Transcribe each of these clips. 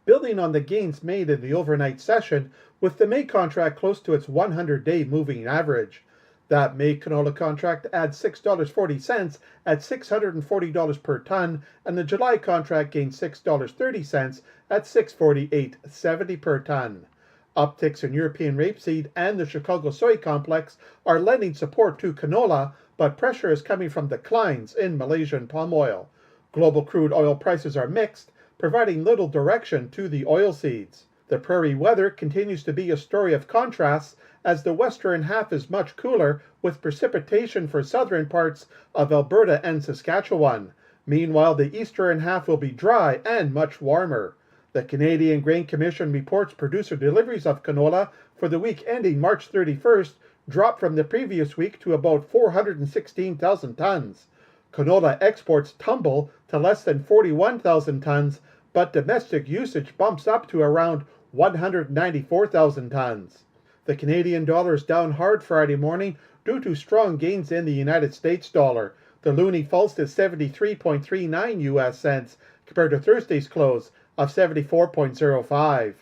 building on the gains made in the overnight session, with the May contract close to its 100-day moving average. That May canola contract adds $6.40 at $640 per ton, and the July contract gained $6.30 at $648.70 per ton. Upticks in European rapeseed and the Chicago soy complex are lending support to canola, but pressure is coming from declines in Malaysian palm oil. Global crude oil prices are mixed, providing little direction to the oilseeds. The prairie weather continues to be a story of contrasts, as the western half is much cooler, with precipitation for southern parts of Alberta and Saskatchewan. Meanwhile, the eastern half will be dry and much warmer. The Canadian Grain Commission reports producer deliveries of canola for the week ending March 31st dropped from the previous week to about 416,000 tons. Canola exports tumble to less than 41,000 tons, but domestic usage bumps up to around 194,000 tons. The Canadian dollar is down hard Friday morning due to strong gains in the United States dollar. The loonie falls to 73.39 US cents compared to Thursday's close of 74.05.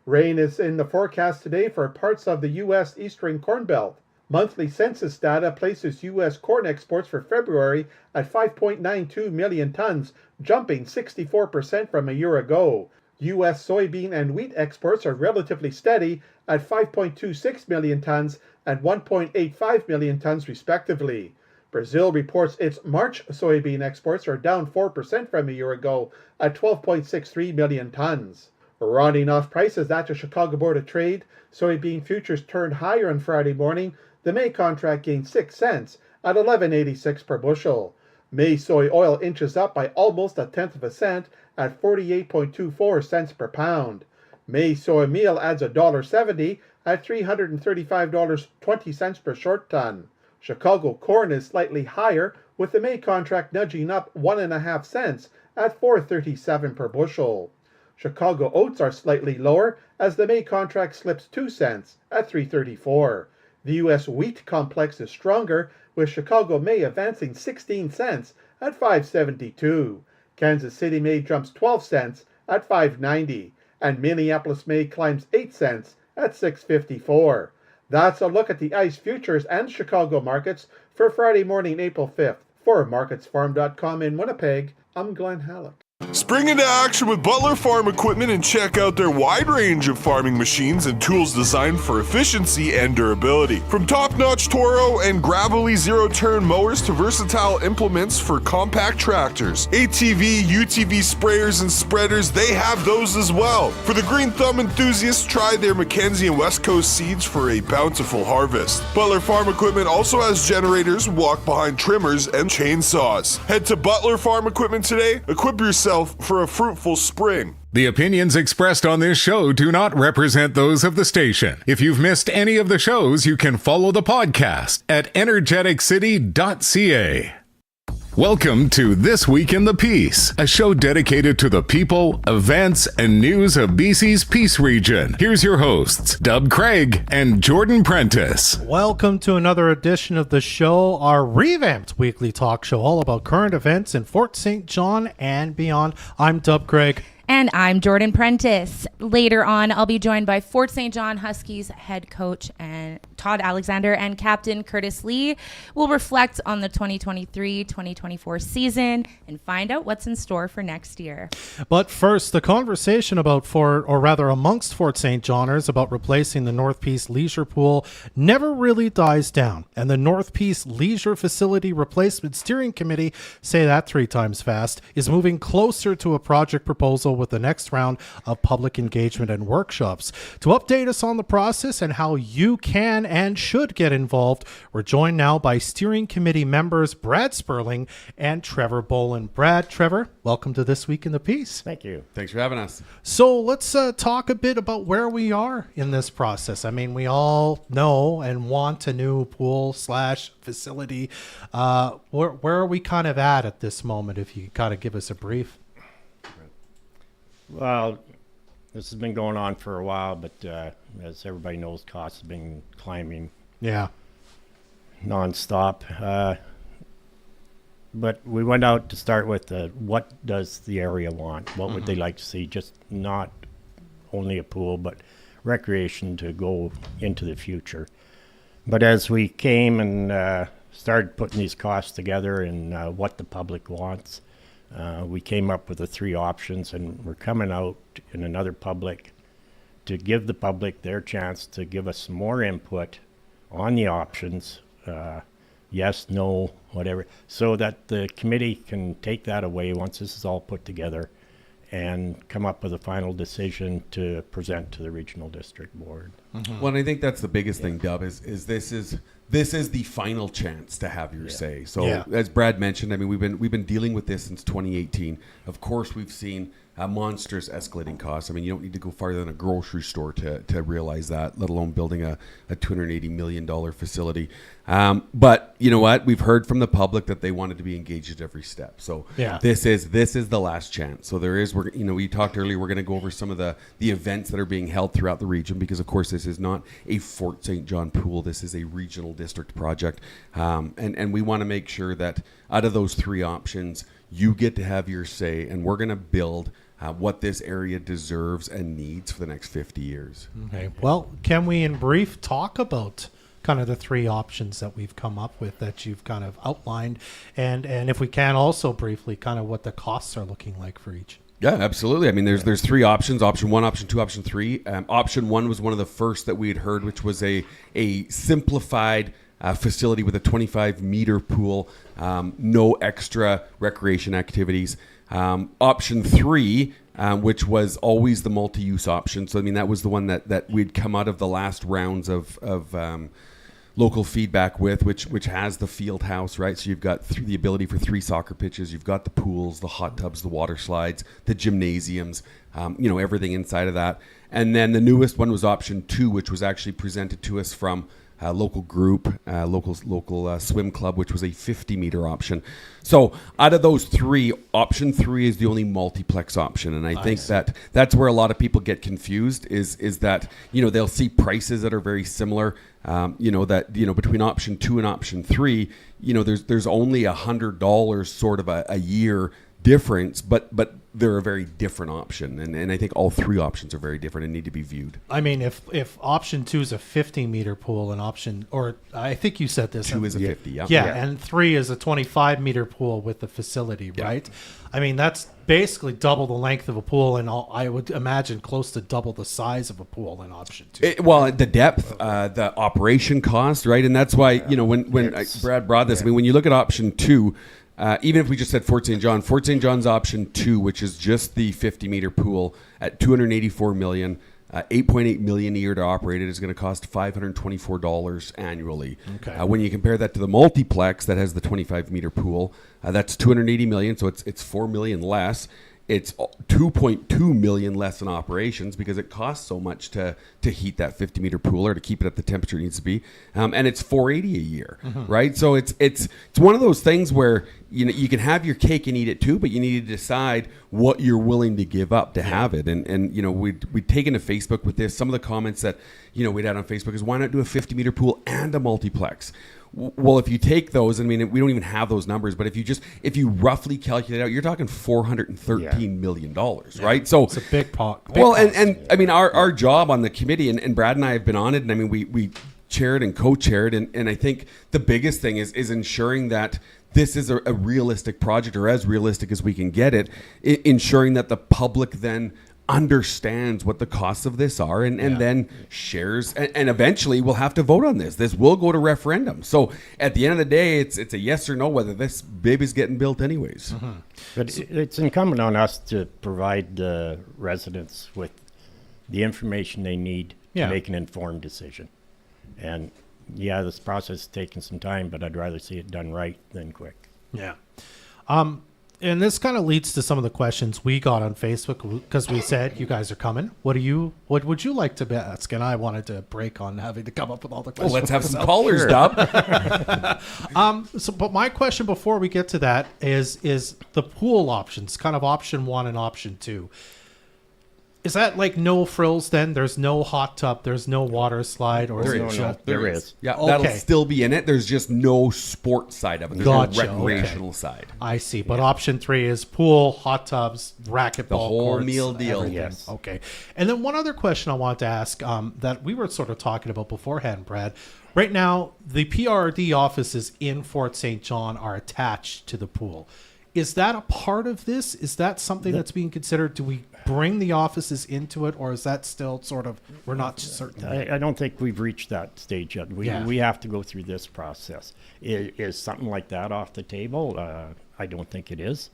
Rain is in the forecast today for parts of the U.S. Eastern Corn Belt. Monthly census data places U.S. corn exports for February at 5.92 million tons, jumping 64% from a year ago. U.S. soybean and wheat exports are relatively steady at 5.26 million tons and 1.85 million tons respectively. Brazil reports its March soybean exports are down 4% from a year ago at 12.63 million tons. Rounding off prices at the Chicago Board of Trade, soybean futures turned higher on Friday morning. The May contract gained 6 cents at $11.86 per bushel. May soy oil inches up by almost 1/10 cent at 48.24 cents per pound. May soy meal adds $1.70 at $335.20 per short ton. Chicago corn is slightly higher, with the May contract nudging up 1.5 cents at $4.37 per bushel. Chicago oats are slightly lower, as the May contract slips 2 cents at $3.34. The U.S. wheat complex is stronger, with Chicago May advancing 16 cents at $5.72. Kansas City May jumps 12 cents at $5.90, and Minneapolis May climbs 8 cents at $6.54. That's a look at the ICE futures and Chicago markets for Friday morning, April 5th. For MarketsFarm.com in Winnipeg, I'm Glenn Halleck. Spring into action with Butler Farm Equipment and check out their wide range of farming machines and tools designed for efficiency and durability. From top-notch Toro and gravelly zero-turn mowers to versatile implements for compact tractors, ATV, UTV sprayers and spreaders, they have those as well. For the green thumb enthusiasts, try their Mackenzie and West Coast seeds for a bountiful harvest. Butler Farm Equipment also has generators, walk-behind trimmers, and chainsaws. Head to Butler Farm Equipment today. Equip yourself for a fruitful spring. The opinions expressed on this show do not represent those of the station. If you've missed any of the shows, you can follow the podcast at energeticcity.ca. Welcome to This Week in the Peace, a show dedicated to the people, events, and news of BC's Peace region. Here's your hosts, Dub Craig and Jordan Prentice. Welcome to another edition of the show, our revamped weekly talk show all about current events in Fort St. John and beyond. I'm Dub Craig. And I'm Jordan Prentice. Later on, I'll be joined by Fort St. John Huskies head coach and Todd Alexander and captain Kurtis Lee. We'll reflect on the 2023-2024 season and find out what's in store for next year. But first, the conversation about amongst Fort St. Johners about replacing the North Peace Leisure Pool never really dies down. And the North Peace Leisure Facility Replacement Steering Committee, say that 3 times fast, is moving closer to a project proposal with the next round of public engagement and workshops. To update us on the process and how you can and should get involved, we're joined now by steering committee members Brad Sperling and Trevor Bolin. Brad, Trevor, welcome to This Week in the Peace. Thank you. Thanks for having us. So let's talk a bit about where we are in this process. I mean, we all know and want a new pool/facility. Where are we kind of at this moment, if you could kind of give us a brief? Well, this has been going on for a while, but as everybody knows, costs have been climbing. Yeah. Nonstop. But we went out to start with what does the area want? What would they like to see? Just not only a pool, but recreation to go into the future. But as we came and started putting these costs together and what the public wants, we came up with the 3 options, and we're coming out in another public to give the public their chance to give us some more input on the options, yes, no, whatever, so that the committee can take that away once this is all put together and come up with a final decision to present to the regional district board. Well, and I think that's the biggest thing, Dub, is this is the final chance to have your say. So as Brad mentioned, I mean, we've been dealing with this since 2018. Of course, we've seen monstrous escalating costs. I mean, you don't need to go farther than a grocery store to realize that, let alone building a $280 million facility. But you know what? We've heard from the public that they wanted to be engaged at every step. So this is the last chance. So we talked earlier, we're going to go over some of the events that are being held throughout the region, because of course this is not a Fort St. John pool. This is a regional district project. And we want to make sure that out of those 3 options, you get to have your say, and we're going to build what this area deserves and needs for the next 50 years. Okay. Well, can we in brief talk about kind of the 3 options that we've come up with that you've kind of outlined, and if we can also briefly kind of what the costs are looking like for each? Yeah, absolutely. I mean, there's 3 options: option 1, option 2, option 3. Option 1 was one of the first that we had heard, which was a simplified facility with a 25-meter pool, no extra recreation activities. Option 3, which was always the multi-use option. So, I mean, that was the one that we'd come out of the last rounds of local feedback with, which has the field house, right? So you've got the ability for 3 soccer pitches, you've got the pools, the hot tubs, the water slides, the gymnasiums, everything inside of that. And then the newest one was option 2, which was actually presented to us from a local group, local swim club, which was a 50-meter option. So out of those 3, option 3 is the only multiplex option, and I think that's where a lot of people get confused. Is that they'll see prices that are very similar. Between option 2 and option 3, there's only $100 sort of a year difference, but they're a very different option, and I think all 3 options are very different and need to be viewed. I mean, if option 2 is a 50-meter pool, and I think you said this, 2 is a 50, yeah, and 3 is a 25-meter pool with the facility, right? I mean, that's basically double the length of a pool, and I would imagine close to double the size of a pool in option 2. The depth, the operation cost, right? And that's why when Brad brought this, I mean, when you look at option 2. Even if we just said Fort St. John's option 2, which is just the 50-meter pool at $284 million, $8.8 million a year to operate it, is going to cost $524 annually. Okay. When you compare that to the multiplex that has the 25-meter pool, that's $280 million, so it's $4 million less. It's $2.2 million less in operations because it costs so much to heat that 50-meter pool or to keep it at the temperature it needs to be, and it's $480 a year, right? So it's one of those things where you can have your cake and eat it too, but you need to decide what you're willing to give up to have it. And we'd taken to Facebook with this. Some of the comments that we'd had on Facebook is, why not do a 50-meter pool and a multiplex? Well, if you take those, I mean, we don't even have those numbers, but if you roughly calculate out, you're talking $413 million, right? So it's a big pot. And I mean, our job on the committee, and Brad and I have been on it, and I mean, we chaired and co-chaired, and I think the biggest thing is ensuring that this is a realistic project, or as realistic as we can get it, ensuring that the public then understands what the costs of this are and then shares, and eventually we'll have to vote on this. This will go to referendum. So at the end of the day, it's a yes or no whether this baby's getting built anyways. But it's incumbent on us to provide the residents with the information they need to make an informed decision. And this process is taking some time, but I'd rather see it done right than quick. Yeah. And this kind of leads to some of the questions we got on Facebook, because we said, you guys are coming. What would you like to ask? And I wanted to break on having to come up with all the questions. Well, let's have some callers, Dub. But my question before we get to that is the pool options, kind of option 1 and option 2. Is that like no frills then? There's no hot tub, there's no water slide, or is it just... There is. Yeah, Okay. that'll still be in it. There's just no sports side of it. There's Gotcha, no recreational side. I see. But option 3 is pool, hot tubs, racquetball, The whole courts, meal deal. everything. Yes. Okay. And then one other question I wanted to ask that we were sort of talking about beforehand, Brad. Right now, the PRD offices in Fort St. John are attached to the pool. Is that a part of this? Is that something that's being considered? Do we bring the offices into it, or is that still sort of, we're not certain? I don't think we've reached that stage yet. We have to go through this process. Is something like that off the table? I don't think it is.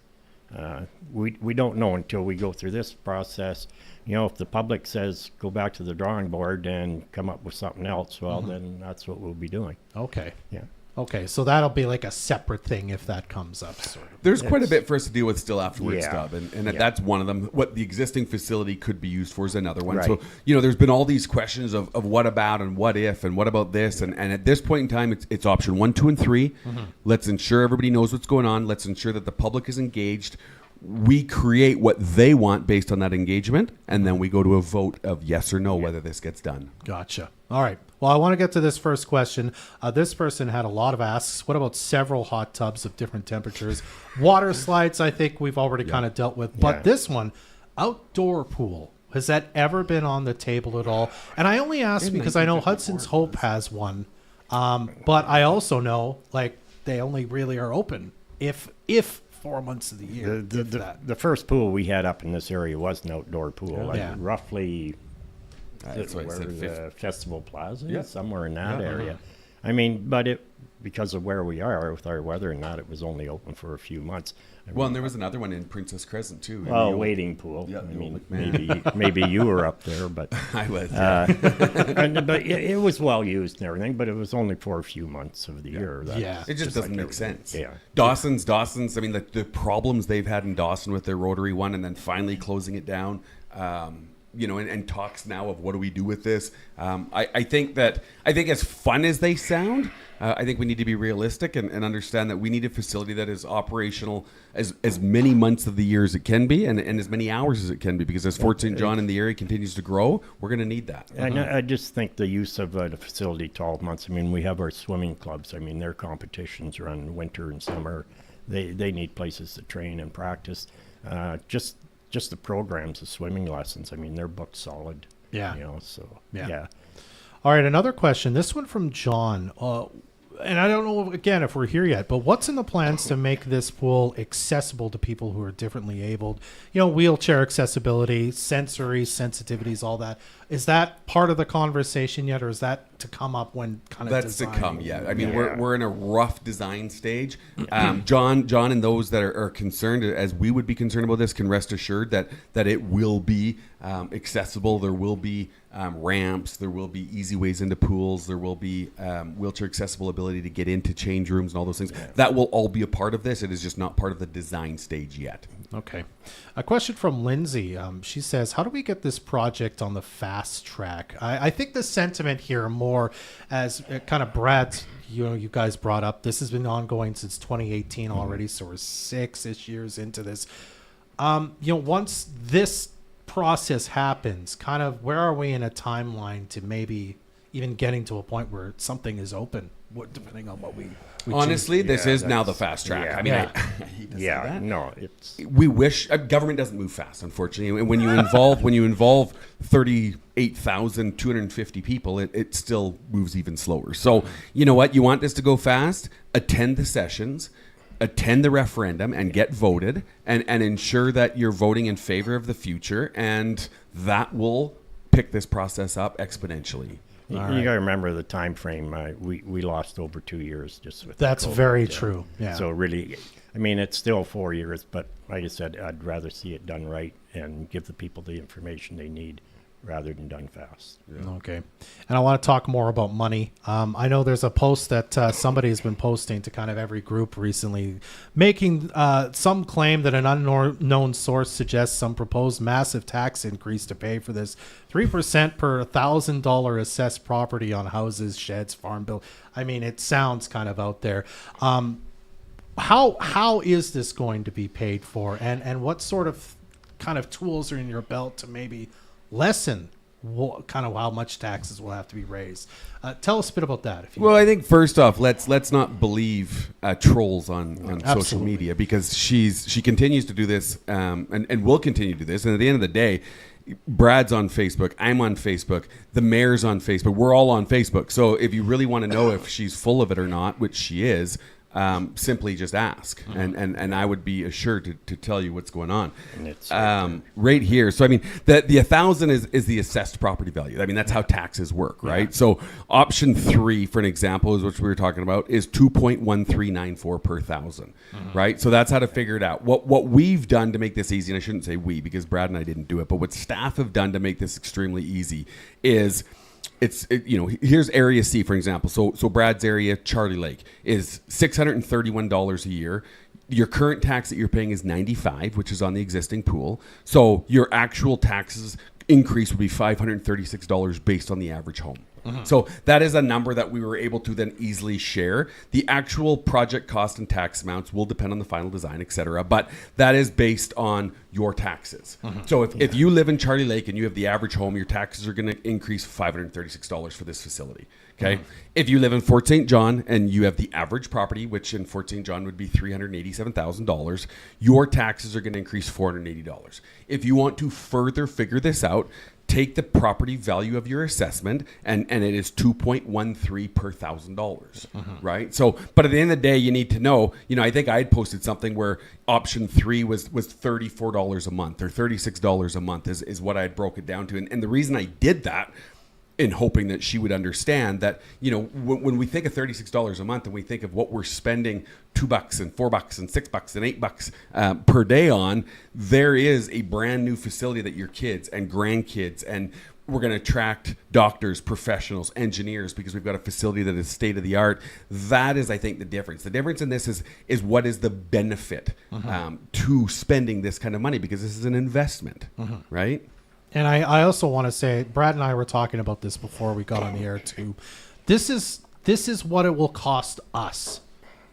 We don't know until we go through this process. You know, if the public says go back to the drawing board and come up with something else, well, then that's what we'll be doing. Okay. Yeah. Okay, so that'll be like a separate thing if that comes up. Sort of. There's quite a bit for us to deal with still afterwards, Yeah. Dub, and that's one of them. What the existing facility could be used for is another one. Right. So, you know, there's been all these questions of what about and what if and what about this, and at this point in time, it's option 1, 2, and 3. Let's ensure everybody knows what's going on. Let's ensure that the public is engaged. We create what they want based on that engagement, and then we go to a vote of yes or no whether this gets done. Gotcha. All right. Well, I want to get to this first question. This person had a lot of asks. What about several hot tubs of different temperatures? Water slides, I think we've already kind of dealt with. But this one, outdoor pool. Has that ever been on the table at all? And I only ask because I know Hudson's Hope has one. But I also know, like, they only really are open if 4 months of the year. The first pool we had up in this area was an outdoor pool, like Yeah. roughly That's why I where said the Festival Plaza, Yeah. somewhere in that Yeah, area. I mean, but because of where we are with our weather and that, it was only open for a few months. Well, and there was another one in Princess Crescent too. Well, wading pool. Yeah, I the mean, old McMahon. maybe you were up there, but I was. but it was well used and everything. But it was only for a few months of the year. Yeah. It just doesn't like make sense. Yeah. Dawson's. I mean, the problems they've had in Dawson with their rotary one, and then finally closing it down. You know, and talks now of what do we do with this. I think as fun as they sound, I think we need to be realistic and understand that we need a facility that is operational as many months of the year as it can be, and as many hours as it can be, because as Fort St. John in the area continues to grow, we're going to need that. And I just think the use of the facility 12 months. I mean, we have our swimming clubs. I mean, their competitions run winter and summer. They need places to train and practice. Just the programs, the swimming lessons. I mean, they're booked solid. Yeah. You know, so Yeah. All right, another question. This one from John. And I don't know, again, if we're here yet, but what's in the plans to make this pool accessible to people who are differently abled? You know, wheelchair accessibility, sensory sensitivities, all that. Is that part of the conversation yet, or is that to come up when kind of That's design? to come, yeah. I mean, Yeah. we're in a rough design stage. John, and those that are concerned, as we would be concerned about this, can rest assured that it will be accessible. There will be ramps. There will be easy ways into pools. There will be wheelchair accessible ability to get into change rooms and all those things. Yeah. That will all be a part of this. It is just not part of the design stage yet. Okay. A question from Lindsay. She says, how do we get this project on the fast track? I think the sentiment here more as kind of Brad's, you guys brought up, this has been ongoing since 2018 already, so we're 6-ish years into this. Once this process happens, kind of where are we in a timeline to maybe even getting to a point where something is open, depending on what we honestly choose. this is now the fast track. Yeah. I mean, Yeah. I hate to say that. No, it's We wish government doesn't move fast, unfortunately. And when you involve 38,250 people, it still moves even slower. So you know what? You want this to go fast? Attend the sessions, attend the referendum, and get voted, and ensure that you're voting in favor of the future, and that will pick this process up exponentially. you got to remember the time frame. We lost over 2 years just with That's COVID. very true. Yeah. So really, I mean, it's still 4 years, but like I said, I'd rather see it done right and give the people the information they need rather than done fast. Okay. And I want to talk more about money. I know there's a post that somebody has been posting to kind of every group recently, making some claim that an unknown source suggests some proposed massive tax increase to pay for this 3% per $1,000 assessed property on houses, sheds, farm bill. I mean, it sounds kind of out there. How is this going to be paid for, and what sort of kind of tools are in your belt to maybe lessen kind of how much taxes will have to be raised? Tell us a bit about that. If you Well, I think first off, let's not believe trolls on social Absolutely. media, because she continues to do this and will continue to do this. And at the end of the day, Brad's on Facebook, I'm on Facebook, the mayor's on Facebook, we're all on Facebook. So if you really want to know if she's full of it or not, which she is, simply just ask, and I would be assured to tell you what's going on. And it's right here. So I mean, the 1,000 is the assessed property value. I mean, that's how taxes work, right? So option 3, for an example, is what we were talking about, is 2.1394 per thousand, right? So that's how to figure it out. What we've done to make this easy, and I shouldn't say we because Brad and I didn't do it, but what staff have done to make this extremely easy is, here's area C, for example. So Brad's area, Charlie Lake, is $631 a year. Your current tax that you're paying is $95, which is on the existing pool. So your actual taxes increase would be $536 based on the average home. So that is a number that we were able to then easily share. The actual project cost and tax amounts will depend on the final design, etc. But that is based on your taxes. So if you live in Charlie Lake and you have the average home, your taxes are going to increase $536 for this facility. Okay. If you live in Fort St. John and you have the average property, which in Fort St. John would be $387,000, your taxes are going to increase $480. If you want to further figure this out, take the property value of your assessment, and it is $2.13 per $1,000, right? So, but at the end of the day, you need to know, I think I had posted something where option 3 was $34 a month or $36 a month is what I had broke it down to. And the reason I did that, in hoping that she would understand that, when we think of $36 a month and we think of what we're spending $2 and $4 and $6 and $8 per day on, there is a brand new facility that your kids and grandkids, and we're going to attract doctors, professionals, engineers, because we've got a facility that is state of the art. That is, I think, the difference. The difference in this is what is the benefit to spending this kind of money, because this is an investment, right? And I also want to say, Brad and I were talking about this before we got on the air too. This is what it will cost us.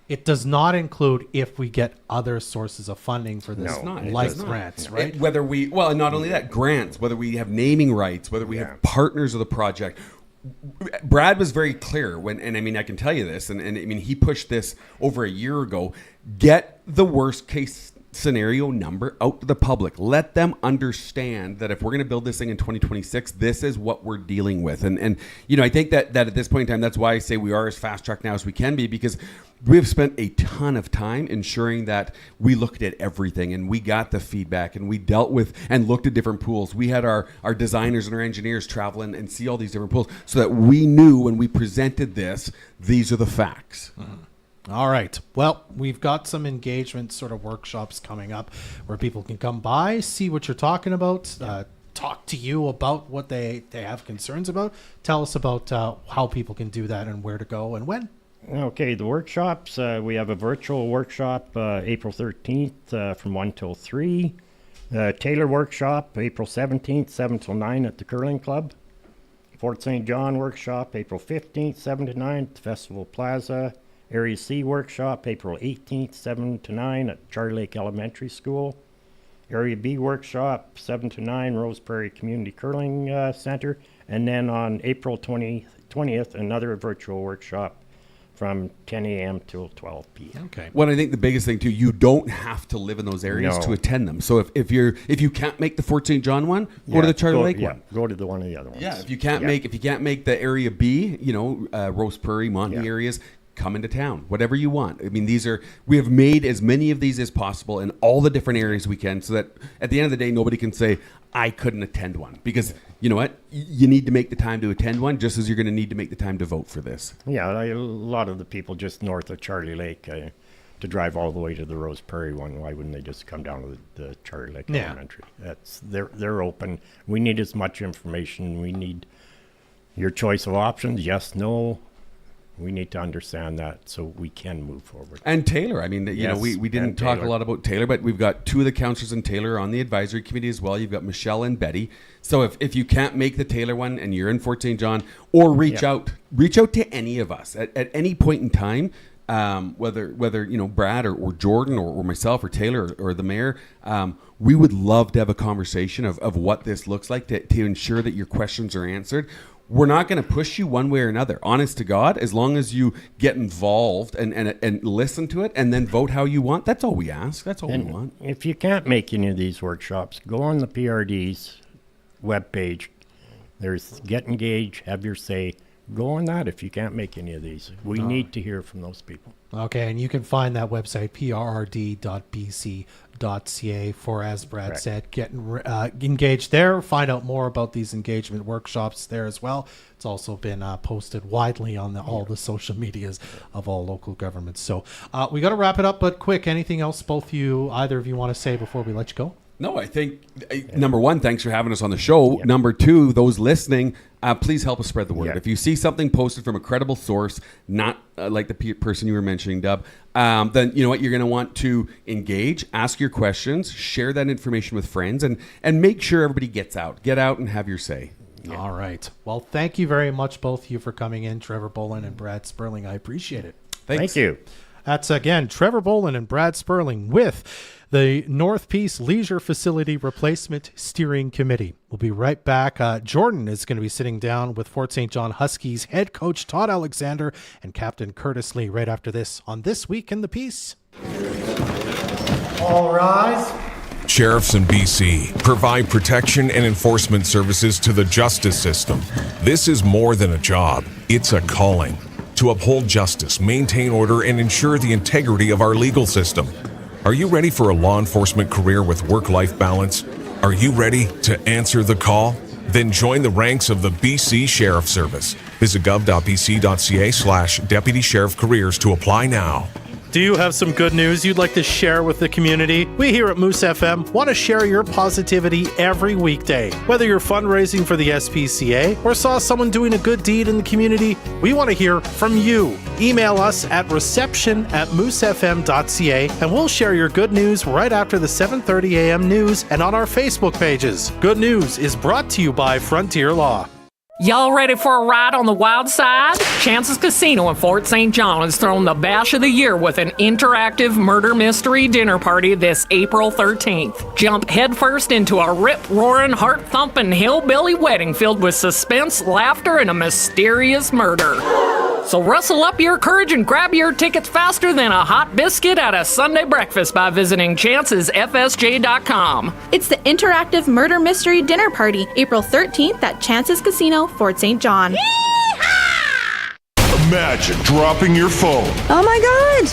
It does not include if we get other sources of funding for this, like grants, right? And not only that, grants, whether we have naming rights, whether we have partners of the project. Brad was very clear I can tell you this, and he pushed this over a year ago. Get the worst case scenario number out to the public. Let them understand that if we're going to build this thing in 2026, this is what we're dealing with. And I think that at this point in time, that's why I say we are as fast track now as we can be, because we have spent a ton of time ensuring that we looked at everything and we got the feedback and we dealt with and looked at different pools. We had our designers and our engineers travel and see all these different pools so that we knew when we presented this, these are the facts. All right. Well, we've got some engagement sort of workshops coming up where people can come by, see what you're talking about, talk to you about what they have concerns about. Tell us about how people can do that and where to go and when. Okay, the workshops, we have a virtual workshop April 13th from 1 till 3. Taylor workshop April 17th, 7 till 9 at the Curling Club. Fort St. John workshop April 15th, 7 to 9 at the Festival Plaza. Area C workshop April 18th, 7 to 9 at Charlie Lake Elementary School. Area B workshop 7 to 9 Rose Prairie Community Curling Center. And then on April 20th, another virtual workshop from 10 a.m. till 12 p.m. Okay. Well, I think the biggest thing too, you don't have to live in those areas to attend them. So if you can't make the Fort St. John one, go to the Charlie Lake one. Go to the one of the other ones. Yeah. If you can't make the area B, Rose Prairie, Monty areas, come into town, whatever you want. I mean, we have made as many of these as possible in all the different areas we can, so that at the end of the day, nobody can say, I couldn't attend one. Because you know what? You need to make the time to attend one, just as you're going to need to make the time to vote for this. Yeah, a lot of the people just north of Charlie Lake, to drive all the way to the Rose Prairie one, why wouldn't they just come down to the Charlie Lake Elementary? They're open. We need as much information. We need your choice of options, yes, no. We need to understand that so we can move forward. And Taylor, I mean, we didn't talk a lot about Taylor, but we've got two of the councillors in Taylor on the advisory committee as well. You've got Michelle and Betty. So if you can't make the Taylor one and you're in Fort St. John, or reach out to any of us at any point in time. whether Brad or Jordan or myself or Taylor or the mayor, we would love to have a conversation of what this looks like to ensure that your questions are answered. We're not going to push you one way or another, honest to God, as long as you get involved and listen to it and then vote how you want. That's all we ask. That's all we want. If you can't make any of these workshops, go on the PRD's webpage. There's Get Engaged, Have Your Say. Go on that if you can't make any of these. We need to hear from those people. Okay, and you can find that website, prrd.bc.ca, for, as Brad said, get engaged there. Find out more about these engagement workshops there as well. It's also been posted widely on all the social medias of all local governments. So we got to wrap it up, but quick, anything else either of you want to say before we let you go? No, I think, number one, thanks for having us on the show. Yep. Number two, those listening, please help us spread the word. Yep. If you see something posted from a credible source, not like the person you were mentioning, Dub, then you know what, you're going to want to engage, ask your questions, share that information with friends, and make sure everybody gets out. Get out and have your say. Yeah. All right. Well, thank you very much, both of you, for coming in, Trevor Bolin and Brad Sperling. I appreciate it. Thank you. That's, again, Trevor Bolin and Brad Sperling with the North Peace Leisure Facility Replacement Steering Committee. We'll be right back. Jordan is going to be sitting down with Fort St. John Huskies head coach Todd Alexander and Captain Kurtis Lee right after this on This Week in the Peace. All rise. Sheriffs in BC provide protection and enforcement services to the justice system. This is more than a job. It's a calling to uphold justice, maintain order, and ensure the integrity of our legal system. Are you ready for a law enforcement career with work-life balance? Are you ready to answer the call? Then join the ranks of the BC Sheriff Service. Visit gov.bc.ca/Deputy Sheriff Careers to apply now. Do you have some good news you'd like to share with the community? We here at Moose FM want to share your positivity every weekday. Whether you're fundraising for the SPCA or saw someone doing a good deed in the community, we want to hear from you. Email us at reception@moosefm.ca and we'll share your good news right after the 7:30 a.m. news and on our Facebook pages. Good News is brought to you by Frontier Law. Y'all ready for a ride on the wild side? Chances Casino in Fort St. John is throwing the bash of the year with an interactive murder mystery dinner party this April 13th. Jump headfirst into a rip-roaring, heart-thumping hillbilly wedding filled with suspense, laughter, and a mysterious murder. So rustle up your courage and grab your tickets faster than a hot biscuit at a Sunday breakfast by visiting chancesfsj.com. It's the interactive murder mystery dinner party, April 13th at Chances Casino, Fort St. John. Yeehaw! Imagine dropping your phone. Oh my God!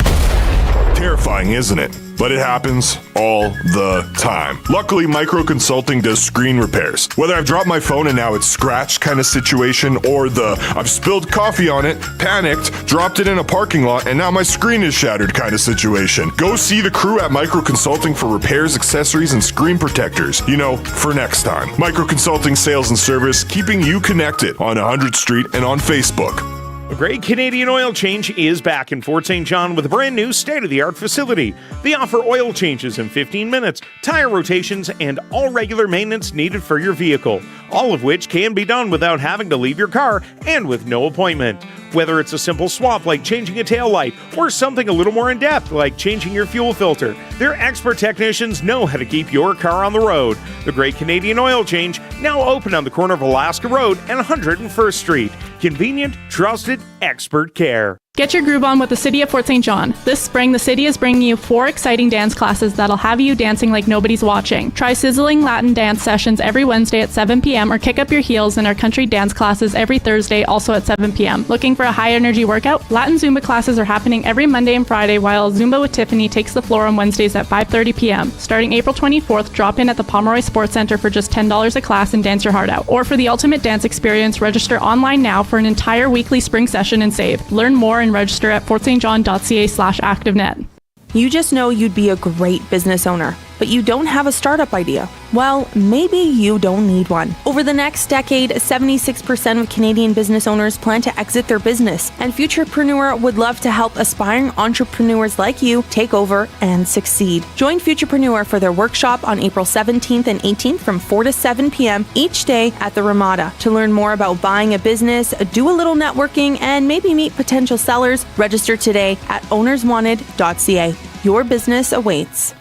Terrifying, isn't it? But it happens all the time. Luckily, Micro Consulting does screen repairs. Whether I've dropped my phone and now it's scratched kind of situation, or I've spilled coffee on it, panicked, dropped it in a parking lot, and now my screen is shattered kind of situation. Go see the crew at Micro Consulting for repairs, accessories, and screen protectors. For next time. Micro Consulting Sales and Service, keeping you connected on 100th Street and on Facebook. A Great Canadian Oil Change is back in Fort St. John with a brand new state-of-the-art facility. They offer oil changes in 15 minutes, tire rotations, and all regular maintenance needed for your vehicle, all of which can be done without having to leave your car and with no appointment. Whether it's a simple swap like changing a taillight or something a little more in-depth like changing your fuel filter, their expert technicians know how to keep your car on the road. The Great Canadian Oil Change, now open on the corner of Alaska Road and 101st Street. Convenient, trusted, expert care. Get your groove on with the City of Fort St. John. This spring, the city is bringing you 4 exciting dance classes that'll have you dancing like nobody's watching. Try sizzling Latin dance sessions every Wednesday at 7 p.m. or kick up your heels in our country dance classes every Thursday, also at 7 p.m. Looking for a high-energy workout? Latin Zumba classes are happening every Monday and Friday, while Zumba with Tiffany takes the floor on Wednesdays at 5:30 p.m. Starting April 24th, drop in at the Pomeroy Sports Center for just $10 a class and dance your heart out. Or for the ultimate dance experience, register online now for an entire weekly spring session and save. Learn more and register at fortstjohn.ca/ActiveNet. You just know you'd be a great business owner. but you don't have a startup idea? Well, maybe you don't need one. Over the next decade, 76% of Canadian business owners plan to exit their business, and Futurepreneur would love to help aspiring entrepreneurs like you take over and succeed. Join Futurepreneur for their workshop on April 17th and 18th from 4 to 7 p.m. each day at the Ramada. To learn more about buying a business, do a little networking, and maybe meet potential sellers, register today at ownerswanted.ca. Your business awaits.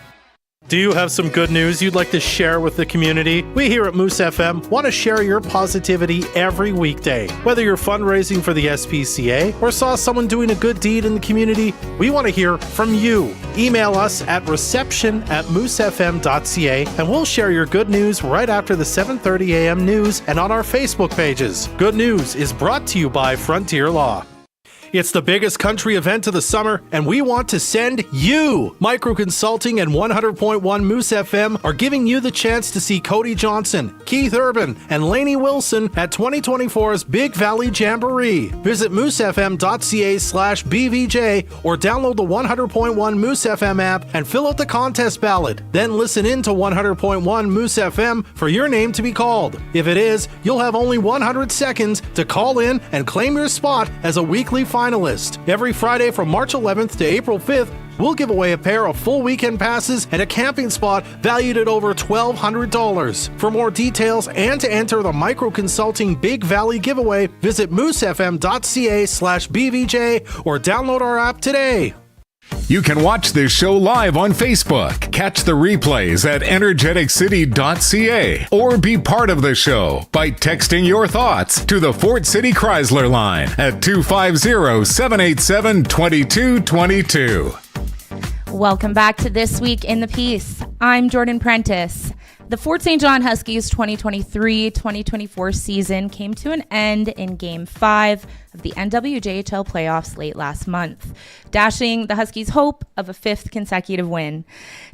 Do you have some good news you'd like to share with the community? We here at Moose FM want to share your positivity every weekday. Whether you're fundraising for the SPCA or saw someone doing a good deed in the community, we want to hear from you. Email us at reception@moosefm.ca and we'll share your good news right after the 7:30 a.m. news and on our Facebook pages. Good News is brought to you by Frontier Law. It's the biggest country event of the summer, and we want to send you. Micro Consulting and 100.1 Moose FM are giving you the chance to see Cody Johnson, Keith Urban, and Lainey Wilson at 2024's Big Valley Jamboree. Visit moosefm.ca/BVJ or download the 100.1 Moose FM app and fill out the contest ballot. Then listen in to 100.1 Moose FM for your name to be called. If it is, you'll have only 100 seconds to call in and claim your spot as a weekly finalist. Every Friday from March 11th to April 5th, we'll give away a pair of full weekend passes and a camping spot valued at over $1,200. For more details and to enter the Micro Consulting Big Valley giveaway, visit moosefm.ca/BVJ or download our app today. You can watch this show live on Facebook, catch the replays at energeticcity.ca, or be part of the show by texting your thoughts to the Fort City Chrysler line at 250-787-2222. Welcome back to This Week in the Piece. I'm Jordan Prentice. The Fort St. John Huskies 2023-2024 season came to an end in Game 5 of the NWJHL playoffs late last month, dashing the Huskies' hope of a 5th consecutive win.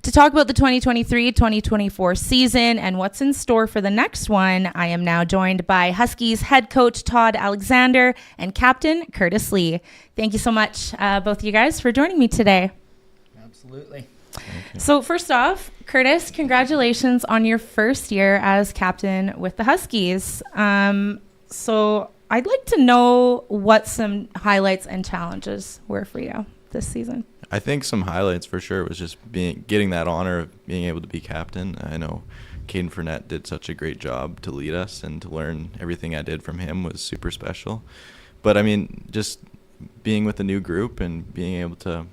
To talk about the 2023-2024 season and what's in store for the next one, I am now joined by Huskies head coach Todd Alexander and captain Kurtis Lee. Thank you so much, both of you guys, for joining me today. Absolutely. So first off, Kurtis, congratulations on your first year as captain with the Huskies. So I'd like to know what some highlights and challenges were for you this season. I think some highlights for sure was just getting that honor of being able to be captain. I know Caden Fournette did such a great job to lead us, and to learn everything I did from him was super special. But I mean, just being with a new group and being able to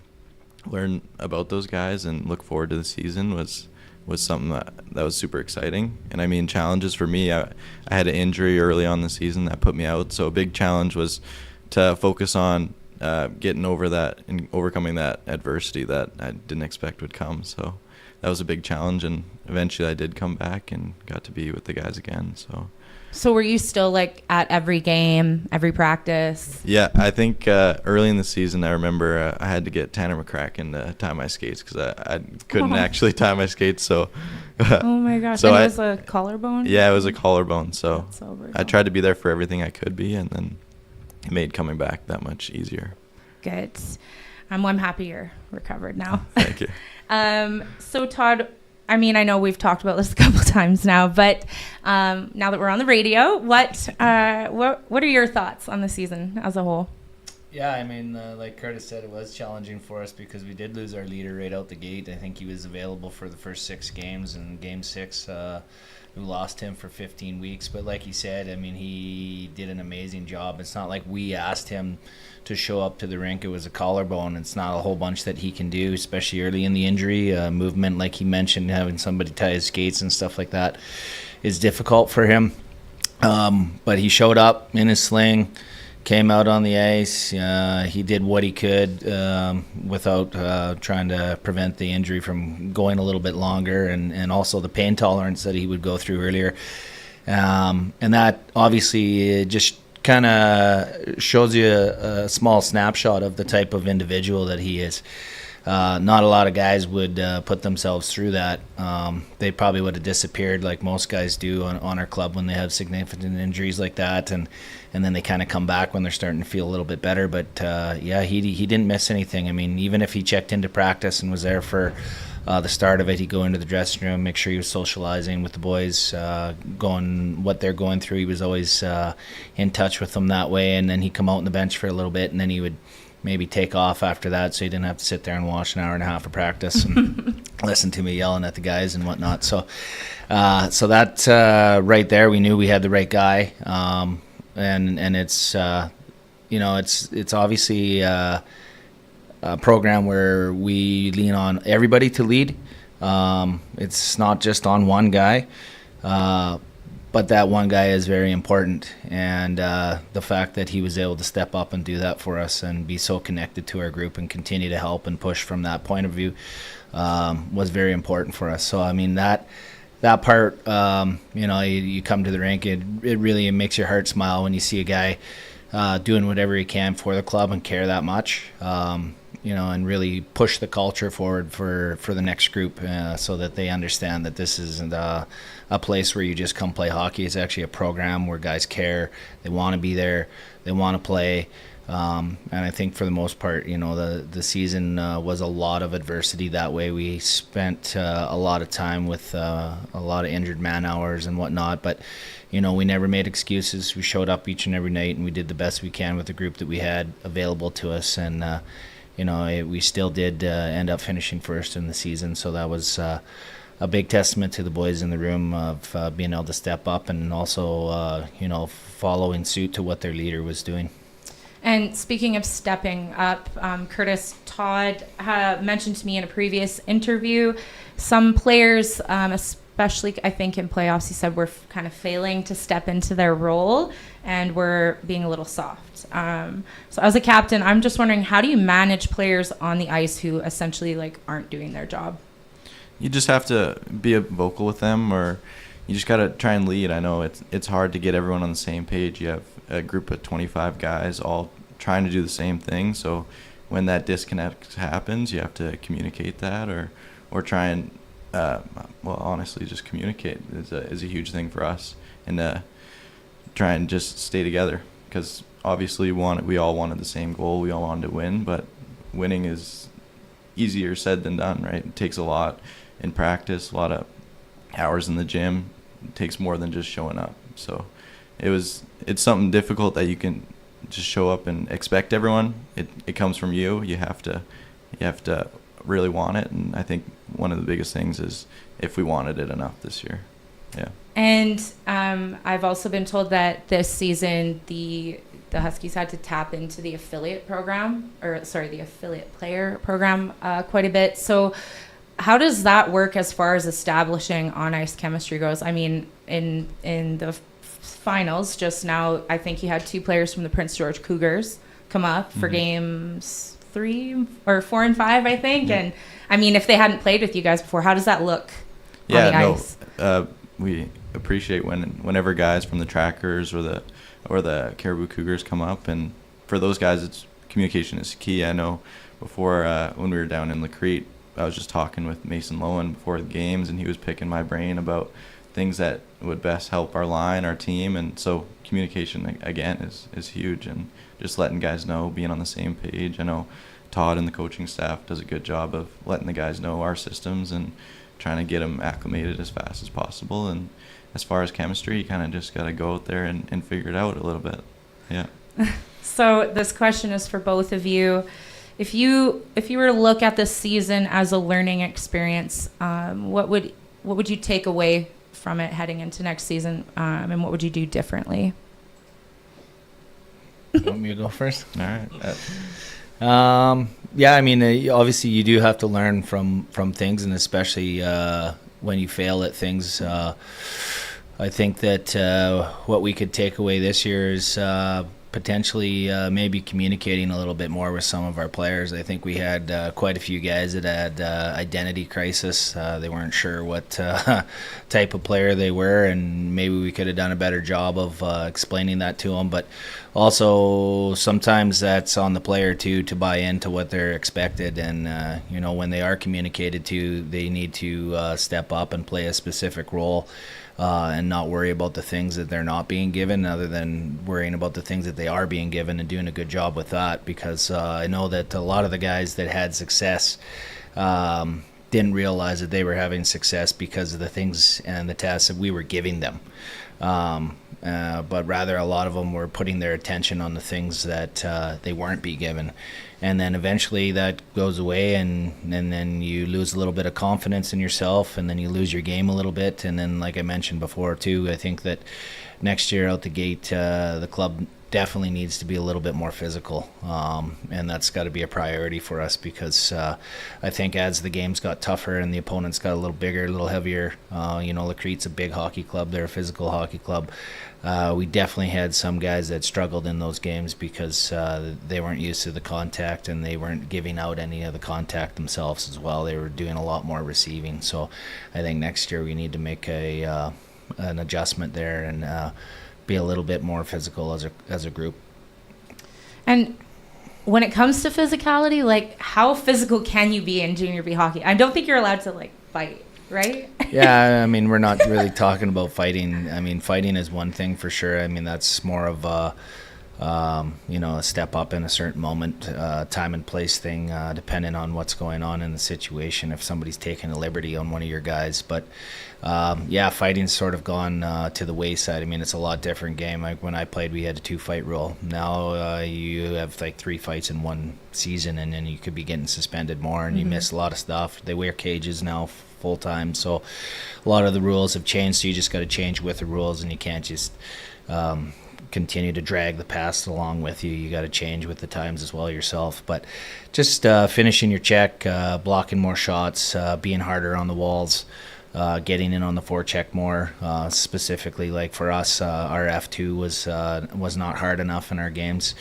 learn about those guys and look forward to the season was something that was super exciting. And I mean, challenges for me, I had an injury early on in the season that put me out, so a big challenge was to focus on getting over that and overcoming that adversity that I didn't expect would come. So that was a big challenge, and eventually I did come back and got to be with the guys again. So were you still like at every game, every practice? Yeah, I think early in the season, I remember I had to get Tanner McCracken to tie my skates because I couldn't actually tie my skates. So, oh my gosh! So and it was a collarbone. Yeah, it was a collarbone. So I tried to be there for everything I could be, and then it made coming back that much easier. Good. I'm happy you're recovered now. Thank you. So Todd, I mean, I know we've talked about this a couple times now, but now that we're on the radio, what are your thoughts on the season as a whole? Yeah, I mean, like Kurtis said, it was challenging for us because we did lose our leader right out the gate. I think he was available for the first 6 games, and Game 6, we lost him for 15 weeks. But like he said, I mean, he did an amazing job. It's not like we asked him to show up to the rink. It was a collarbone. It's not a whole bunch that he can do, especially early in the injury. Movement, like he mentioned, having somebody tie his skates and stuff like that is difficult for him. But he showed up in his sling, came out on the ice. He did what he could without trying to prevent the injury from going a little bit longer, and also the pain tolerance that he would go through earlier. And that obviously just kind of shows you a small snapshot of the type of individual that he is. not a lot of guys would put themselves through that. They probably would have disappeared like most guys do on our club when they have significant injuries like that, and then they kind of come back when they're starting to feel a little bit better. But he didn't miss anything. I mean, even if he checked into practice and was there for the start of it, he'd go into the dressing room, make sure he was socializing with the boys, going what they're going through. He was always in touch with them that way, and then he'd come out on the bench for a little bit, and then he would maybe take off after that, so he didn't have to sit there and watch an hour and a half of practice and listen to me yelling at the guys and whatnot. So that right there, we knew we had the right guy, and it's it's obviously a program where we lean on everybody to lead. It's not just on one guy, but that one guy is very important, and the fact that he was able to step up and do that for us and be so connected to our group and continue to help and push from that point of view was very important for us. So I mean that part, you come to the rink, it really makes your heart smile when you see a guy doing whatever he can for the club and care that much. And really push the culture forward for the next group, so that they understand that this isn't a place where you just come play hockey. It's actually a program where guys care. They want to be there. They want to play. And I think for the most part, the season was a lot of adversity that way. We spent a lot of time with a lot of injured man hours and whatnot, but we never made excuses. We showed up each and every night, and we did the best we can with the group that we had available to us. And we still did end up finishing first in the season, so that was a big testament to the boys in the room of being able to step up and also, following suit to what their leader was doing. And speaking of stepping up, Kurtis, Todd mentioned to me in a previous interview, some players, especially I think in playoffs, he said we're kind of failing to step into their role and we're being a little soft. So as a captain, I'm just wondering, how do you manage players on the ice who essentially aren't doing their job? You just have to be vocal with them, or you just got to try and lead. I know it's hard to get everyone on the same page. You have a group of 25 guys all trying to do the same thing, so when that disconnect happens, you have to communicate that, or try and honestly just communicate is a huge thing for us, and try and just stay together, because obviously we all wanted the same goal. We all wanted to win, but winning is easier said than done, right? It takes a lot in practice, a lot of hours in the gym. It takes more than just showing up. So it's something difficult that you can just show up and expect everyone. It comes from you. You have to really want it, and I think one of the biggest things is if we wanted it enough this year. Yeah. And I've also been told that this season the Huskies had to tap into the affiliate player program quite a bit. So how does that work as far as establishing on-ice chemistry goes? I mean, in the finals just now, I think you had 2 players from the Prince George Cougars come up for games 3 or 4 and 5, I think. And I mean, if they hadn't played with you guys before, how does that look on the ice? We appreciate whenever guys from the Trackers or the Caribou Cougars come up, and for those guys, communication is key. I know before when we were down in Lacrete, I was just talking with Mason Lowen before the games, and he was picking my brain about things that would best help our line, our team, and so communication again is huge, and just letting guys know, being on the same page. I know Todd and the coaching staff does a good job of letting the guys know our systems and trying to get them acclimated as fast as possible. And as far as chemistry, you kind of just got to go out there and figure it out a little bit. Yeah. So this question is for both of you. If you were to look at this season as a learning experience, what would you take away from it heading into next season, and what would you do differently? You want me to go first? All right. Yeah, I mean, obviously you do have to learn from things, and especially when you fail at things. I think that what we could take away this year is potentially maybe communicating a little bit more with some of our players. I think we had quite a few guys that had identity crisis. They weren't sure what type of player they were, and maybe we could have done a better job of explaining that to them. But also sometimes that's on the player too, to buy into what they're expected, and when they are communicated to, they need to step up and play a specific role. And not worry about the things that they're not being given, other than worrying about the things that they are being given and doing a good job with that. Because I know that a lot of the guys that had success didn't realize that they were having success because of the things and the tasks that we were giving them. But rather, a lot of them were putting their attention on the things that they weren't being given. And then eventually that goes away, and then you lose a little bit of confidence in yourself, and then you lose your game a little bit. And then, like I mentioned before too, I think that next year out the gate, the club definitely needs to be a little bit more physical, and that's got to be a priority for us, because I think as the games got tougher and the opponents got a little bigger, a little heavier, Lacrete's a big hockey club, they're a physical hockey club. We definitely had some guys that struggled in those games because they weren't used to the contact, and they weren't giving out any of the contact themselves as well. They were doing a lot more receiving. So I think next year we need to make an adjustment there and be a little bit more physical as a group. And when it comes to physicality, like, how physical can you be in junior B hockey? I don't think you're allowed to fight, right? Yeah, I mean, we're not really talking about fighting. I mean, fighting is one thing for sure. I mean, that's more of a step up in a certain moment, time and place thing, depending on what's going on in the situation, if somebody's taking a liberty on one of your guys. But fighting's sort of gone to the wayside. I mean, it's a lot different game. Like when I played, we had a 2-fight rule. Now you have 3 fights in one season, and then you could be getting suspended more, and you miss a lot of stuff. They wear cages now full time, so a lot of the rules have changed, so you just got to change with the rules, and you can't just continue to drag the past along with you. You got to change with the times as well yourself. But just finishing your check, blocking more shots, being harder on the walls, getting in on the forecheck more. Specifically, like for us, our F2 was not hard enough in our games.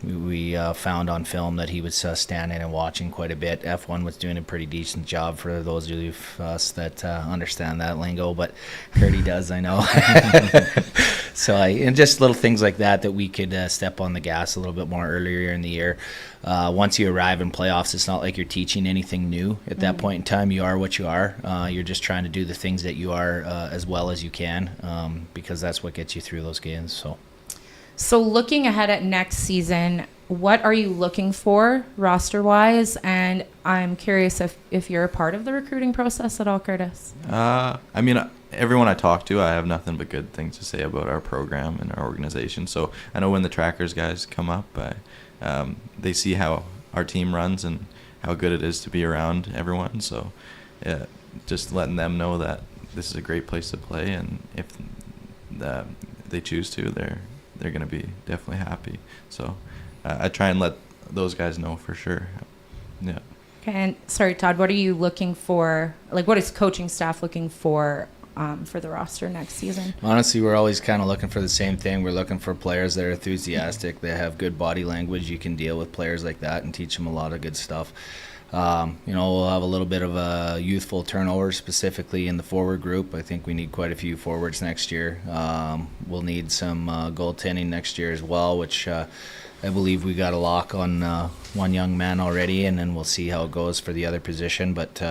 We found on film that he was standing and watching quite a bit. F1 was doing a pretty decent job, for those of us that understand that lingo, but Kurtie does, I know. So and just little things like that we could step on the gas a little bit more earlier in the year. Once you arrive in playoffs, it's not like you're teaching anything new at that point in time. You are what you are. You're just trying to do the things that you are as well as you can, because that's what gets you through those games. So looking ahead at next season, what are you looking for roster-wise? And I'm curious if you're a part of the recruiting process at all, Kurtis. I mean, everyone I talk to, I have nothing but good things to say about our program and our organization. So I know when the Trackers guys come up, they see how our team runs and how good it is to be around everyone. So just letting them know that this is a great place to play, and if they choose to, they're going to be definitely happy. So I try and let those guys know for sure. Yeah. Okay, and sorry, Todd, what are you looking for? Like, what is coaching staff looking for the roster next season? Honestly, we're always kind of looking for the same thing. We're looking for players that are enthusiastic, that have good body language. You can deal with players like that and teach them a lot of good stuff. We'll have a little bit of a youthful turnover, specifically in the forward group. I think we need quite a few forwards next year. We'll need some goaltending next year as well, which I believe we got a lock on one young man already, and then we'll see how it goes for the other position. But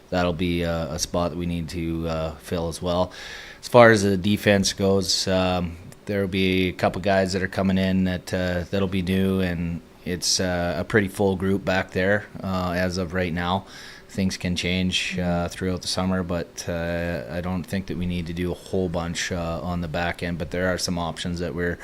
that'll be a spot that we need to fill as well. As far as the defense goes, there'll be a couple guys that are coming in that'll be new, and it's a pretty full group back there as of right now. Things can change throughout the summer, but I don't think that we need to do a whole bunch on the back end. But there are some options that we're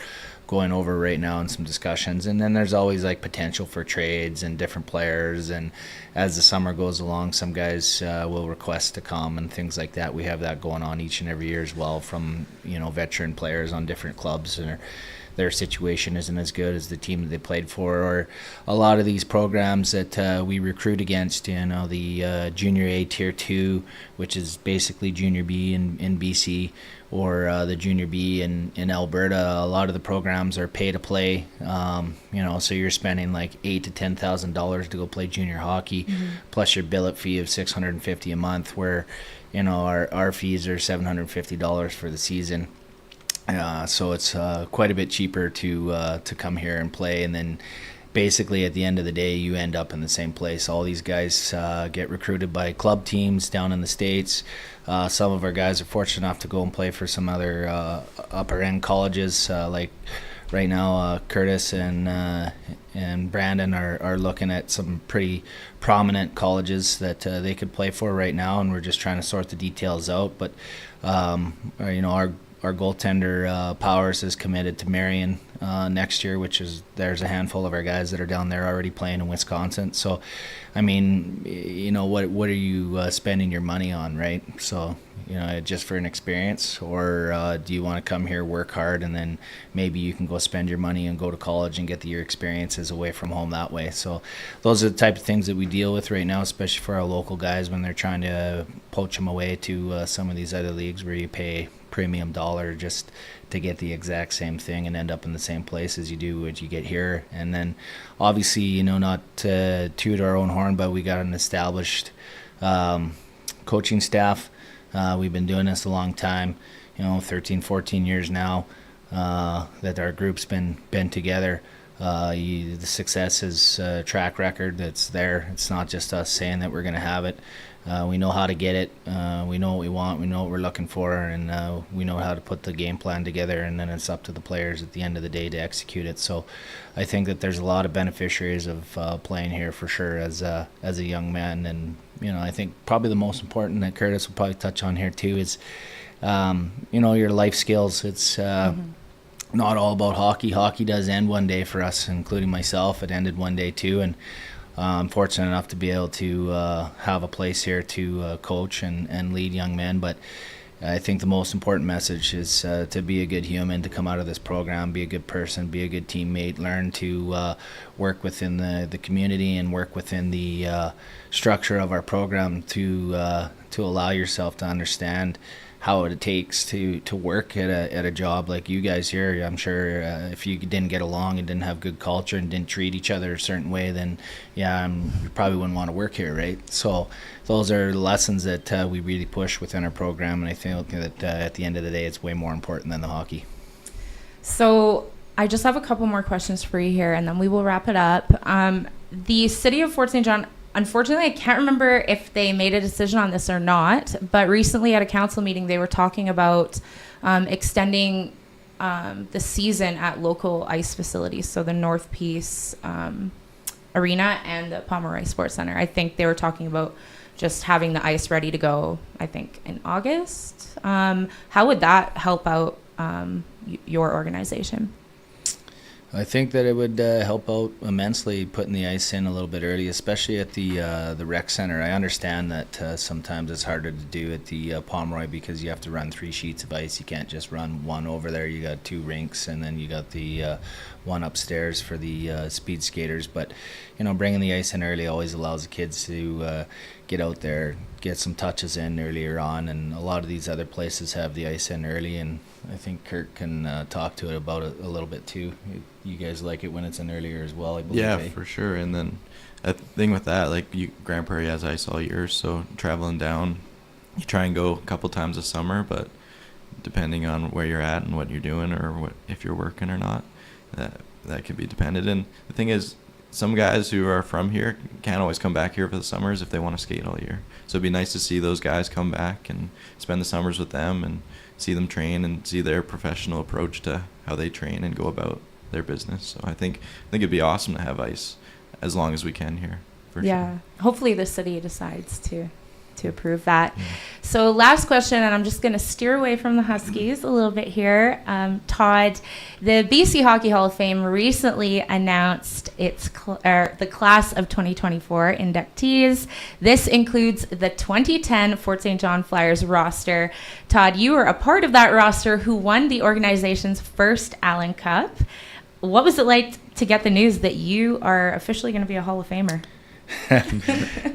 going over right now and some discussions. And then there's always potential for trades and different players. And as the summer goes along, some guys will request to come and things like that. We have that going on each and every year as well, from veteran players on different clubs, and their situation isn't as good as the team that they played for, or a lot of these programs that we recruit against, the Junior A Tier 2, which is basically Junior B in BC. the Junior B in Alberta. A lot of the programs are pay to play, so you're spending like $8,000 to $10,000 to go play junior hockey, plus your billet fee of $650 a month, where our fees are $750 for the season. So it's quite a bit cheaper to come here and play, and then basically at the end of the day you end up in the same place. All these guys get recruited by club teams down in the States. Some of our guys are fortunate enough to go and play for some other upper end colleges, like right now Kurtis and Brandon are looking at some pretty prominent colleges that they could play for right now, and we're just trying to sort the details out. But our goaltender Powers is committed to Marion next year, there's a handful of our guys that are down there already playing in Wisconsin. So, I mean, what are you spending your money on, right? So, just for an experience, or do you want to come here, work hard, and then maybe you can go spend your money and go to college and get your experiences away from home that way. So those are the type of things that we deal with right now, especially for our local guys when they're trying to poach them away to some of these other leagues where you pay premium dollar just to get the exact same thing and end up in the same place as you do when you get here. And then obviously, not to toot our own horn, but we got an established coaching staff. We've been doing this a long time, 13, 14 years now that our group's been together. The success is a track record that's there. It's not just us saying that we're going to have it. We know how to get it. We know what we want. We know what we're looking for, and we know how to put the game plan together. And then it's up to the players at the end of the day to execute it. So, I think that there's a lot of beneficiaries of playing here for sure as a young man. And I think probably the most important that Kurtis will probably touch on here too is your life skills. It's not all about hockey. Hockey does end one day for us, including myself. It ended one day too, and I'm fortunate enough to be able to have a place here to coach and lead young men. But I think the most important message is to be a good human, to come out of this program, be a good person, be a good teammate, learn to work within the community and work within the structure of our program to allow yourself to understand how it takes to work at a job like you guys here. I'm sure if you didn't get along and didn't have good culture and didn't treat each other a certain way, then you probably wouldn't want to work here, right? So those are lessons that we really push within our program, and I think that at the end of the day, it's way more important than the hockey. So I just have a couple more questions for you here, and then we will wrap it up. The city of Fort St. John, unfortunately, I can't remember if they made a decision on this or not, but recently at a council meeting, they were talking about extending the season at local ice facilities, so the North Peace Arena and the Pomeroy Sports Center. I think they were talking about just having the ice ready to go, I think, in August. How would that help out your organization? I think that it would help out immensely putting the ice in a little bit early, especially at the rec center. I understand that sometimes it's harder to do at the Pomeroy because you have to run 3 sheets of ice. You can't just run one over there. You got 2 rinks, and then you got the one upstairs for the speed skaters. But bringing the ice in early always allows the kids to get out there, get some touches in earlier on, and a lot of these other places have the ice in early, and I think Kurt can talk to it about it a little bit too. You guys like it when it's in earlier as well, I believe. Yeah, for sure. And then a thing with that, like Grand Prairie has ice all year, so traveling down, you try and go a couple times a summer, but depending on where you're at and what you're doing, or if you're working or not, that could be dependent. And the thing is, some guys who are from here can't always come back here for the summers if they want to skate all year. So it'd be nice to see those guys come back and spend the summers with them and see them train and see their professional approach to how they train and go about their business. So I think it'd be awesome to have ice as long as we can here. For sure. Hopefully the city decides to approve that. So last question, and I'm just going to steer away from the Huskies a little bit here. Todd, the BC Hockey Hall of Fame recently announced its the class of 2024 inductees. This includes the 2010 Fort St. John Flyers roster. Todd, you were a part of that roster who won the organization's first Allen Cup. What was it like to get the news that you are officially going to be a Hall of Famer?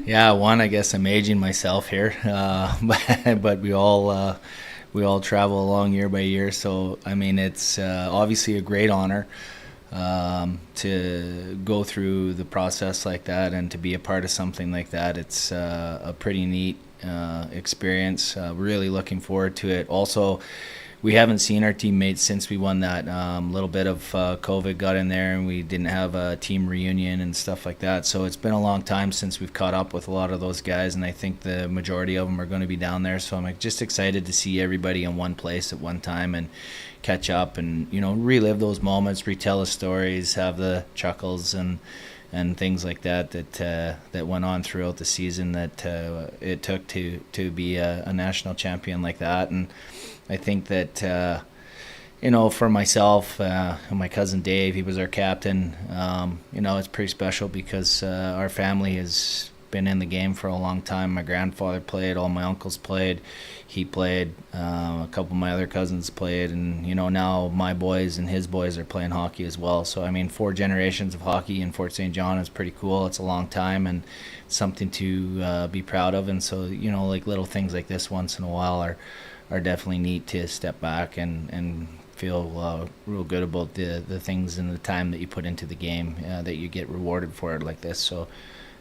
Yeah, I guess I'm aging myself here, but we all we all travel along year by year. So, I mean, it's obviously a great honor to go through the process like that and to be a part of something like that. It's a pretty neat experience. Really looking forward to it. Also, we haven't seen our teammates since we won that. Little bit of COVID got in there, and we didn't have a team reunion and stuff like that. So it's been a long time since we've caught up with a lot of those guys, and I think the majority of them are going to be down there. So I'm just excited to see everybody in one place at one time and catch up and, you know, relive those moments, retell the stories, have the chuckles and things like that that went on throughout the season that it took to be a national champion like that. And I think that, you know, for myself and my cousin Dave, he was our captain, you know, it's pretty special because our family has been in the game for a long time. My grandfather played, all my uncles played, he played, a couple of my other cousins played, and, you know, now my boys and his boys are playing hockey as well. So, I mean, 4 generations of hockey in Fort St. John is pretty cool. It's a long time and something to be proud of. And so, you know, like little things like this once in a while are definitely neat to step back and feel real good about the things and the time that you put into the game, that you get rewarded for it like this. So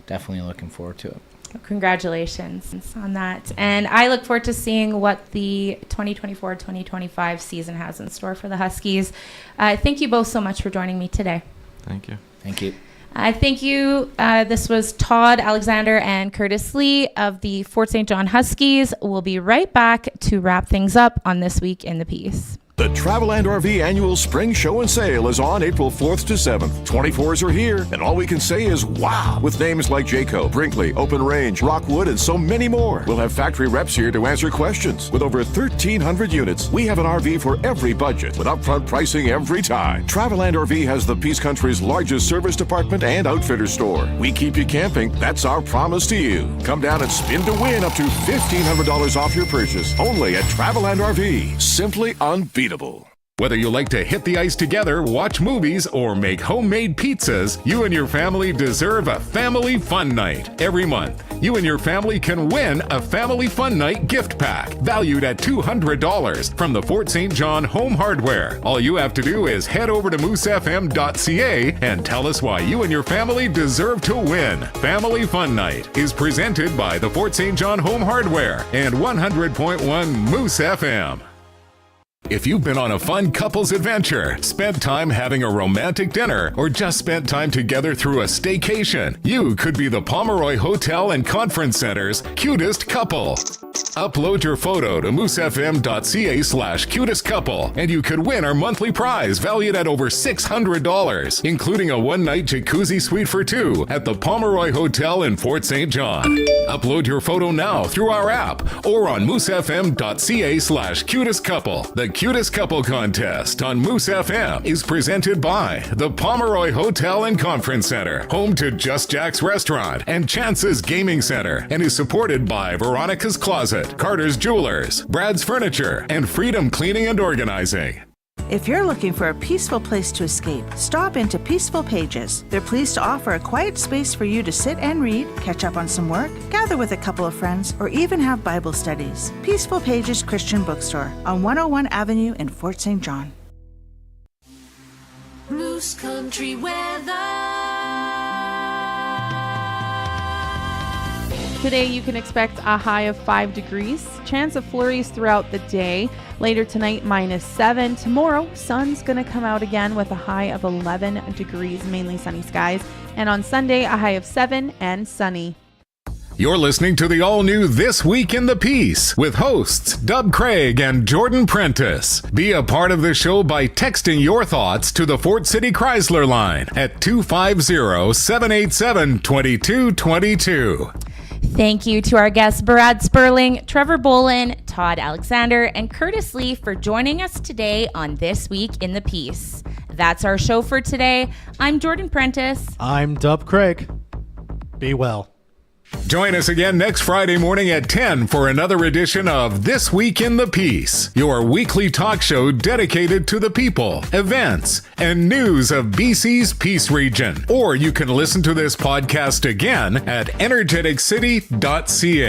definitely looking forward to it. Congratulations on that. And I look forward to seeing what the 2024-2025 season has in store for the Huskies. Thank you both so much for joining me today. Thank you. Thank you. Thank you. This was Todd Alexander and Kurtis Lee of the Fort St. John Huskies. We'll be right back to wrap things up on This Week in the Piece. The Travel and RV Annual Spring Show and Sale is on April 4th to 7th. 24s are here, and all we can say is wow! With names like Jayco, Brinkley, Open Range, Rockwood, and so many more. We'll have factory reps here to answer questions. With over 1,300 units, we have an RV for every budget, with upfront pricing every time. Travel and RV has the Peace Country's largest service department and outfitter store. We keep you camping. That's our promise to you. Come down and spin to win up to $1,500 off your purchase. Only at Travel and RV. Simply unbeatable. Whether you like to hit the ice together, watch movies, or make homemade pizzas, you and your family deserve a family fun night. Every month, you and your family can win a family fun night gift pack valued at $200 from the Fort St. John Home Hardware. All you have to do is head over to moosefm.ca and tell us why you and your family deserve to win. Family Fun Night is presented by the Fort St. John Home Hardware and 100.1 Moose FM. If you've been on a fun couples adventure, spent time having a romantic dinner, or just spent time together through a staycation, you could be the Pomeroy Hotel and Conference Center's cutest couple. Upload your photo to moosefm.ca/cutest couple, and you could win our monthly prize valued at over $600, including a one-night jacuzzi suite for 2 at the Pomeroy Hotel in Fort St. John. Upload your photo now through our app or on moosefm.ca/cutest couple. The Cutest Couple Contest on Moose FM is presented by the Pomeroy Hotel and Conference Center, home to Just Jack's Restaurant and Chance's Gaming Center, and is supported by Veronica's Closet, Carter's Jewelers, Brad's Furniture, and Freedom Cleaning and Organizing. If you're looking for a peaceful place to escape, stop into Peaceful Pages. They're pleased to offer a quiet space for you to sit and read, catch up on some work, gather with a couple of friends, or even have Bible studies. Peaceful Pages Christian Bookstore on 101 Avenue in Fort St. John. Moose Country weather. Today you can expect a high of 5 degrees. Chance of flurries throughout the day. Later tonight, -7. Tomorrow, sun's going to come out again with a high of 11 degrees, mainly sunny skies. And on Sunday, a high of 7 and sunny. You're listening to the all-new This Week in the Piece with hosts Dub Craig and Jordan Prentice. Be a part of the show by texting your thoughts to the Fort City Chrysler line at 250-787-2222. Thank you to our guests Brad Sperling, Trevor Bolin, Todd Alexander, and Kurtis Lee for joining us today on This Week in the Piece. That's our show for today. I'm Jordan Prentice. I'm Dub Craig. Be well. Join us again next Friday morning at 10 for another edition of This Week in the Piece, your weekly talk show dedicated to the people, events, and news of BC's Peace Region. Or you can listen to this podcast again at energeticcity.ca.